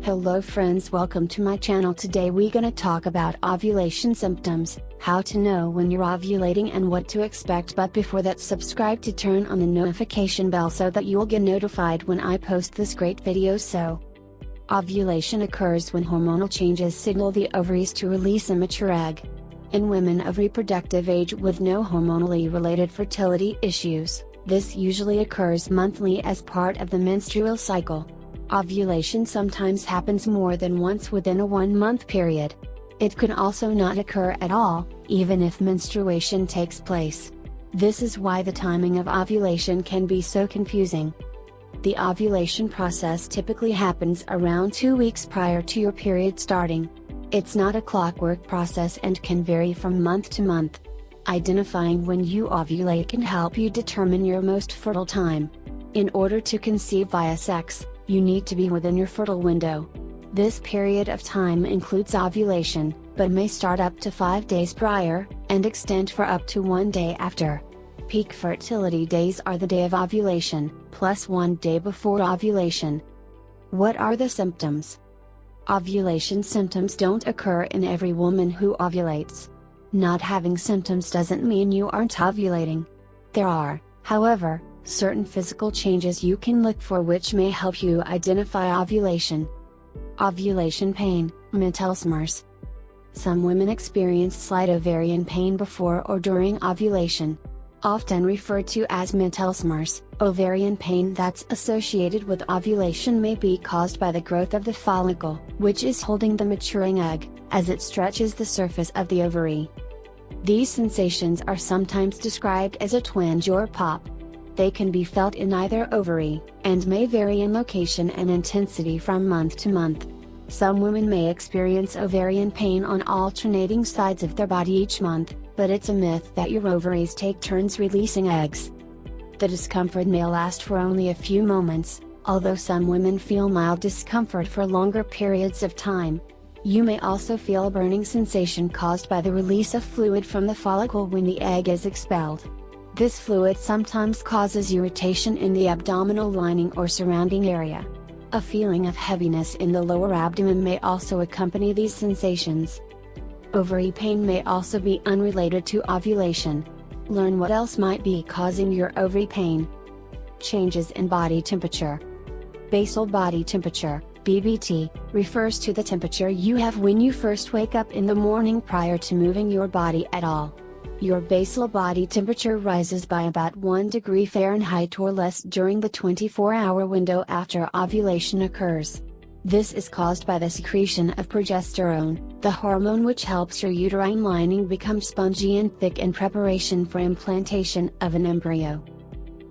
Hello friends, welcome to my channel. Today we gonna talk about ovulation symptoms, how to know when you're ovulating and what to expect. But before that, subscribe to turn on the notification bell so that you'll get notified when I post this great video. So, ovulation occurs when hormonal changes signal the ovaries to release a mature egg. In women of reproductive age with no hormonally related fertility issues, this usually occurs monthly as part of the menstrual cycle. Ovulation sometimes happens more than once within a 1-month period. It can also not occur at all, even if menstruation takes place. This is why the timing of ovulation can be so confusing. The ovulation process typically happens around 2 weeks prior to your period starting. It's not a clockwork process and can vary from month to month. Identifying when you ovulate can help you determine your most fertile time. In order to conceive via sex, you need to be within your fertile window. This period of time includes ovulation, but may start up to 5 days prior, and extend for up to 1 day after. Peak fertility days are the day of ovulation, plus 1 day before ovulation. What are the symptoms? Ovulation symptoms don't occur in every woman who ovulates. Not having symptoms doesn't mean you aren't ovulating. There are, however, certain physical changes you can look for which may help you identify ovulation. Ovulation pain, Mittelsmers. Some women experience slight ovarian pain before or during ovulation. Often referred to as Mittelsmers, ovarian pain that's associated with ovulation may be caused by the growth of the follicle, which is holding the maturing egg, as it stretches the surface of the ovary. These sensations are sometimes described as a twinge or pop. They can be felt in either ovary, and may vary in location and intensity from month to month. Some women may experience ovarian pain on alternating sides of their body each month, but it's a myth that your ovaries take turns releasing eggs. The discomfort may last for only a few moments, although some women feel mild discomfort for longer periods of time. You may also feel a burning sensation caused by the release of fluid from the follicle when the egg is expelled. This fluid sometimes causes irritation in the abdominal lining or surrounding area. A feeling of heaviness in the lower abdomen may also accompany these sensations. Ovary pain may also be unrelated to ovulation. Learn what else might be causing your ovary pain. Changes in body temperature. Basal body temperature, BBT, refers to the temperature you have when you first wake up in the morning prior to moving your body at all. Your basal body temperature rises by about 1 degree Fahrenheit or less during the 24-hour window after ovulation occurs. This is caused by the secretion of progesterone, the hormone which helps your uterine lining become spongy and thick in preparation for implantation of an embryo.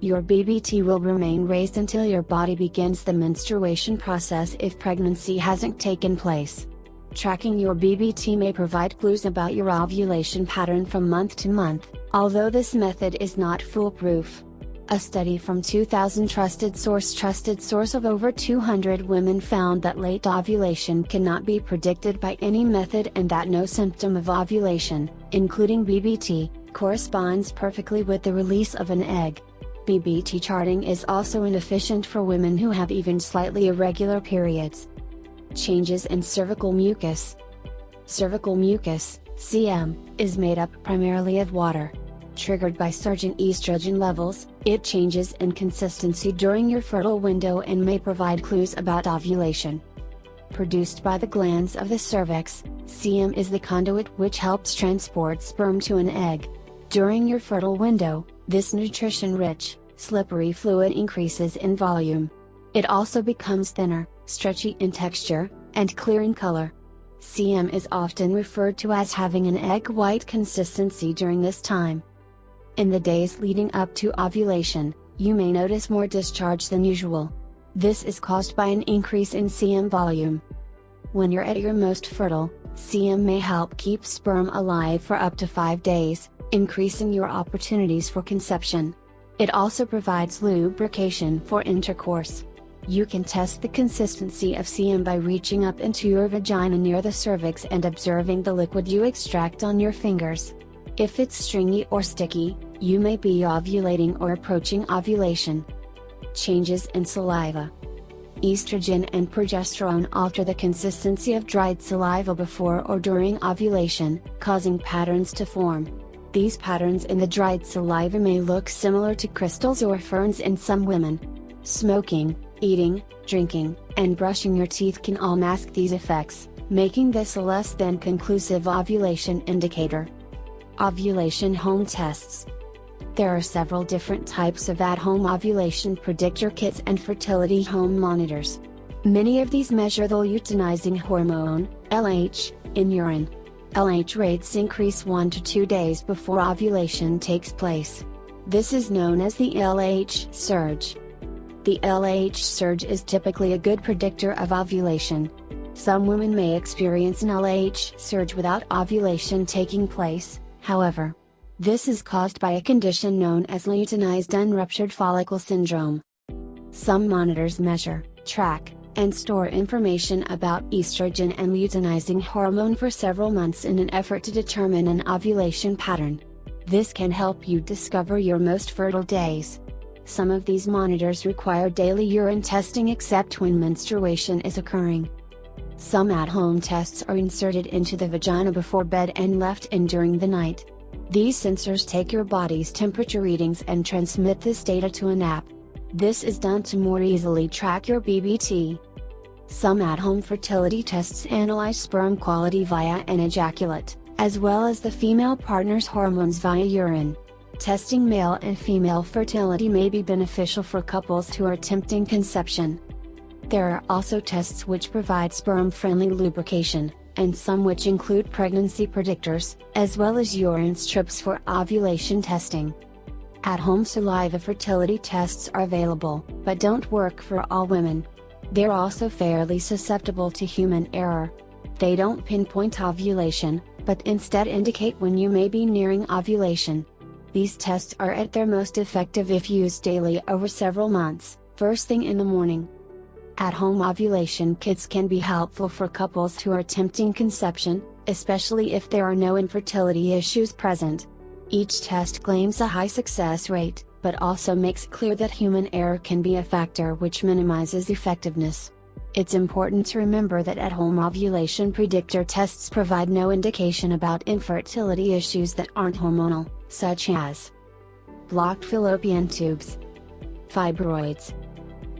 Your BBT will remain raised until your body begins the menstruation process if pregnancy hasn't taken place. Tracking your BBT may provide clues about your ovulation pattern from month to month, although this method is not foolproof. A study from 2000 trusted source of over 200 women found that late ovulation cannot be predicted by any method and that no symptom of ovulation, including BBT, corresponds perfectly with the release of an egg. BBT charting is also inefficient for women who have even slightly irregular periods. Changes in cervical mucus. Cervical mucus, CM, is made up primarily of water. Triggered by surging estrogen levels, it changes in consistency during your fertile window and may provide clues about ovulation. Produced by the glands of the cervix, CM is the conduit which helps transport sperm to an egg. During your fertile window, this nutrition-rich, slippery fluid increases in volume. It also becomes thinner, stretchy in texture, and clear in color. CM is often referred to as having an egg white consistency during this time. In the days leading up to ovulation, you may notice more discharge than usual. This is caused by an increase in CM volume. When you're at your most fertile, CM may help keep sperm alive for up to 5 days, increasing your opportunities for conception. It also provides lubrication for intercourse. You can test the consistency of CM by reaching up into your vagina near the cervix and observing the liquid you extract on your fingers. If it's stringy or sticky, you may be ovulating or approaching ovulation. Changes in saliva. Estrogen and progesterone alter the consistency of dried saliva before or during ovulation, causing patterns to form. These patterns in the dried saliva may look similar to crystals or ferns in some women. Smoking, eating, drinking, and brushing your teeth can all mask these effects, making this a less than conclusive ovulation indicator. Ovulation home tests. There are several different types of at-home ovulation predictor kits and fertility home monitors. Many of these measure the luteinizing hormone, LH, in urine. LH rates increase 1 to 2 days before ovulation takes place. This is known as the LH surge. The LH surge is typically a good predictor of ovulation. Some women may experience an LH surge without ovulation taking place, however. This is caused by a condition known as luteinized unruptured follicle syndrome. Some monitors measure, track, and store information about estrogen and luteinizing hormone for several months in an effort to determine an ovulation pattern. This can help you discover your most fertile days. Some of these monitors require daily urine testing except when menstruation is occurring. Some at-home tests are inserted into the vagina before bed and left in during the night. These sensors take your body's temperature readings and transmit this data to an app. This is done to more easily track your BBT. Some at-home fertility tests analyze sperm quality via an ejaculate, as well as the female partner's hormones via urine. Testing male and female fertility may be beneficial for couples who are attempting conception. There are also tests which provide sperm-friendly lubrication, and some which include pregnancy predictors, as well as urine strips for ovulation testing. At-home saliva fertility tests are available, but don't work for all women. They're also fairly susceptible to human error. They don't pinpoint ovulation, but instead indicate when you may be nearing ovulation. These tests are at their most effective if used daily over several months, first thing in the morning. At-home ovulation kits can be helpful for couples who are attempting conception, especially if there are no infertility issues present. Each test claims a high success rate, but also makes clear that human error can be a factor which minimizes effectiveness. It's important to remember that at-home ovulation predictor tests provide no indication about infertility issues that aren't hormonal, such as blocked fallopian tubes, fibroids,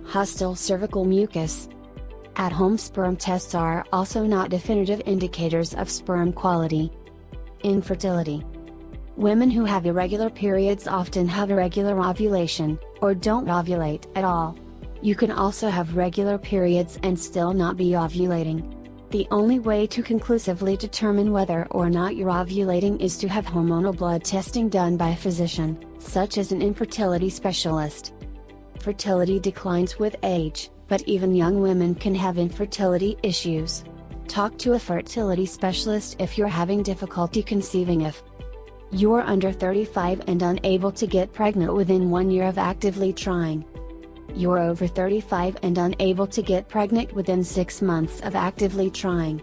hostile cervical mucus. At-home sperm tests are also not definitive indicators of sperm quality. Infertility. Women who have irregular periods often have irregular ovulation, or don't ovulate at all. You can also have regular periods and still not be ovulating. The only way to conclusively determine whether or not you're ovulating is to have hormonal blood testing done by a physician, such as an infertility specialist. Fertility declines with age, but even young women can have infertility issues. Talk to a fertility specialist if you're having difficulty conceiving. If you're under 35 and unable to get pregnant within 1 year of actively trying. You're over 35 and unable to get pregnant within 6 months of actively trying.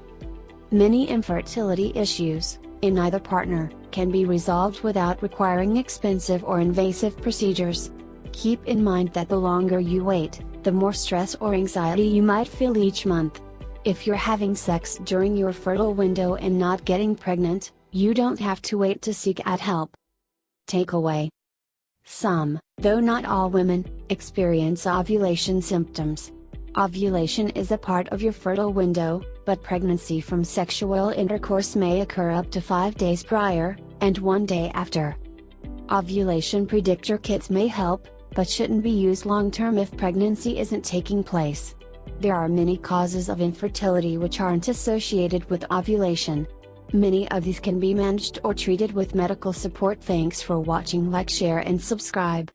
Many infertility issues, in either partner, can be resolved without requiring expensive or invasive procedures. Keep in mind that the longer you wait, the more stress or anxiety you might feel each month. If you're having sex during your fertile window and not getting pregnant, you don't have to wait to seek out help. Takeaway. Some, though not all women, experience ovulation symptoms. Ovulation is a part of your fertile window, but pregnancy from sexual intercourse may occur up to 5 days prior, and 1 day after. Ovulation predictor kits may help, but shouldn't be used long-term if pregnancy isn't taking place. There are many causes of infertility which aren't associated with ovulation. Many of these can be managed or treated with medical support. Thanks for watching. Like, share and subscribe.